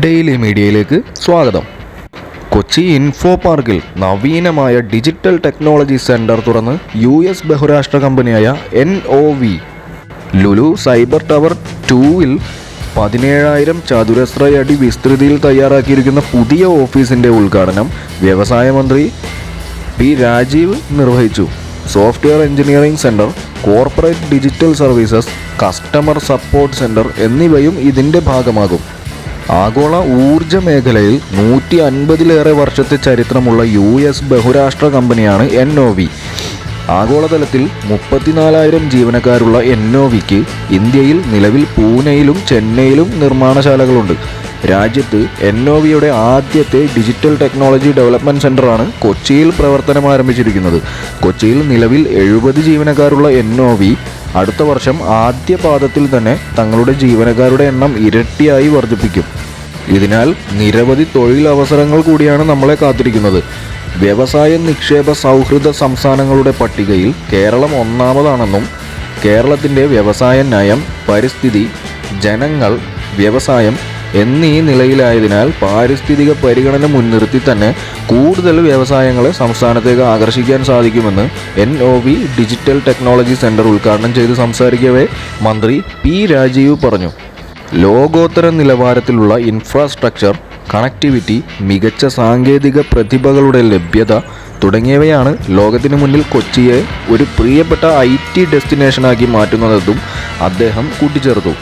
Daily മീഡിയയിലേക്ക് സ്വാഗതം. Kochi info പാർക്കിൽ നവീനമായ ഡിജിറ്റൽ ടെക്നോളജി സെന്റർ തുറന്ന് US ബഹുരാഷ്ട്ര കമ്പനിയായ NOV. ലുലു സൈബർ ടവർ 2-ൽ 17,000 ചതുരശ്ര അടി വിസ്തൃതിയിൽ തയ്യാറാക്കിയിരിക്കുന്ന പുതിയ ഓഫീസിന്റെ ഉദ്ഘാടനം വ്യവസായ മന്ത്രി P. രാജീവ് നിർവഹിച്ചു. Software engineering centre, corporate digital services, customer support centre എന്നിവയും ഇതിന്റെ ഭാഗമാകും. ആഗോള ഊർജ മേഖലയിൽ 150-ലേറെ വർഷത്തെ ചരിത്രമുള്ള US ബഹുരാഷ്ട്ര കമ്പനിയാണ് NOV. ആഗോളതലത്തിൽ 34,000 ജീവനക്കാരുള്ള NOVയ്ക്ക് ഇന്ത്യയിൽ നിലവിൽ പൂനെയിലും ചെന്നൈയിലും നിർമ്മാണശാലകളുണ്ട്. രാജ്യത്ത് NOVയുടെ ആദ്യത്തെ ഡിജിറ്റൽ ടെക്നോളജി ഡെവലപ്മെൻറ്റ് സെൻ്ററാണ് കൊച്ചിയിൽ പ്രവർത്തനം ആരംഭിച്ചിരിക്കുന്നത്. കൊച്ചിയിൽ നിലവിൽ 70 ജീവനക്കാരുള്ള NOV അടുത്ത വർഷം ആദ്യ പാദത്തിൽ തന്നെ തങ്ങളുടെ ജീവനക്കാരുടെ എണ്ണം ഇരട്ടിയായി വർദ്ധിപ്പിക്കും. ഇതിനാൽ നിരവധി തൊഴിലവസരങ്ങൾ കൂടിയാണ് നമ്മളെ കാത്തിരിക്കുന്നത്. വ്യവസായ നിക്ഷേപ സൗഹൃദ സംസ്ഥാനങ്ങളുടെ പട്ടികയിൽ കേരളം ഒന്നാമതാണെന്നും കേരളത്തിൻ്റെ വ്യവസായ നയം, പരിസ്ഥിതി, ജനങ്ങൾ, വ്യവസായം എന്നീ നിലയിലായതിനാൽ പാരിസ്ഥിതിക പരിഗണന മുൻനിർത്തി തന്നെ കൂടുതൽ വ്യവസായങ്ങളെ സംസ്ഥാനത്തേക്ക് ആകർഷിക്കാൻ സാധിക്കുമെന്ന് NOV ഡിജിറ്റൽ ടെക്നോളജി സെന്റർ ഉദ്ഘാടനം ചെയ്ത് സംസാരിക്കവേ മന്ത്രി P. രാജീവ് പറഞ്ഞു. ലോകോത്തര നിലവാരത്തിലുള്ള ഇൻഫ്രാസ്ട്രക്ചർ, കണക്ടിവിറ്റി, മികച്ച സാങ്കേതിക പ്രതിഭകളുടെ ലഭ്യത തുടങ്ങിയവയാണ് ലോകത്തിന് മുന്നിൽ കൊച്ചിയെ ഒരു പ്രിയപ്പെട്ട IT ഡെസ്റ്റിനേഷനാക്കി മാറ്റുന്നതെന്നും അദ്ദേഹം കൂട്ടിച്ചേർത്തു.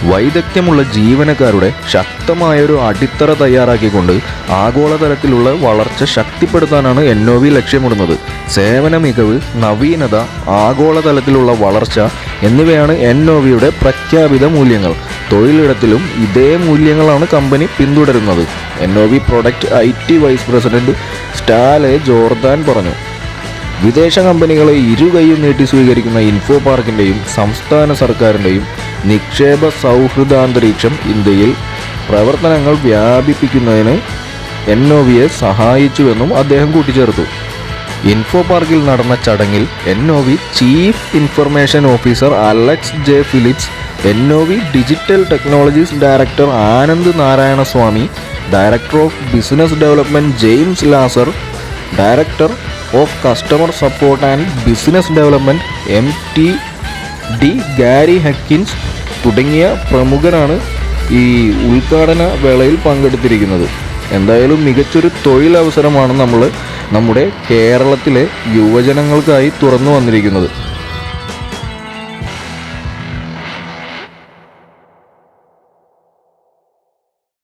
വൈദഗ്ധ്യമുള്ള ജീവനക്കാരുടെ ശക്തമായൊരു അടിത്തറ തയ്യാറാക്കിക്കൊണ്ട് ആഗോളതലത്തിലുള്ള വളർച്ച ശക്തിപ്പെടുത്താനാണ് NOV ലക്ഷ്യമിടുന്നത്. സേവന മികവ്, നവീനത, ആഗോളതലത്തിലുള്ള വളർച്ച എന്നിവയാണ് NOVയുടെ പ്രഖ്യാപിത മൂല്യങ്ങൾ. തൊഴിലിടത്തിലും ഇതേ മൂല്യങ്ങളാണ് കമ്പനി പിന്തുടരുന്നത്. NOV product IT vice president Stale Jordan പറഞ്ഞു. വിദേശ കമ്പനികളെ ഇരുകൈയും നീട്ടി സ്വീകരിക്കുന്ന ഇൻഫോ പാർക്കിൻ്റെയും സംസ്ഥാന സർക്കാരിൻ്റെയും നിക്ഷേപ സൗഹൃദാന്തരീക്ഷം ഇന്ത്യയിൽ പ്രവർത്തനങ്ങൾ വ്യാപിപ്പിക്കുന്നതിന് NOVയെ സഹായിച്ചുവെന്നും അദ്ദേഹം കൂട്ടിച്ചേർത്തു. ഇൻഫോ പാർക്കിൽ നടന്ന ചടങ്ങിൽ NOV chief information officer Alex J. Phillips, NOV digital technologies director Anand Narayana Swami, director of business development James Lazar, director of customer support and business development MTD Gary Huckins തുടങ്ങിയ പ്രമുഖരാണ് ഈ ഉദ്ഘാടന വേളയിൽ പങ്കെടുത്തിരിക്കുന്നത്. എന്തായാലും മികച്ചൊരു തൊഴിലവസരമാണ് നമ്മുടെ കേരളത്തിലെ യുവജനങ്ങൾക്കായി തുറന്നു വന്നിരിക്കുന്നത്.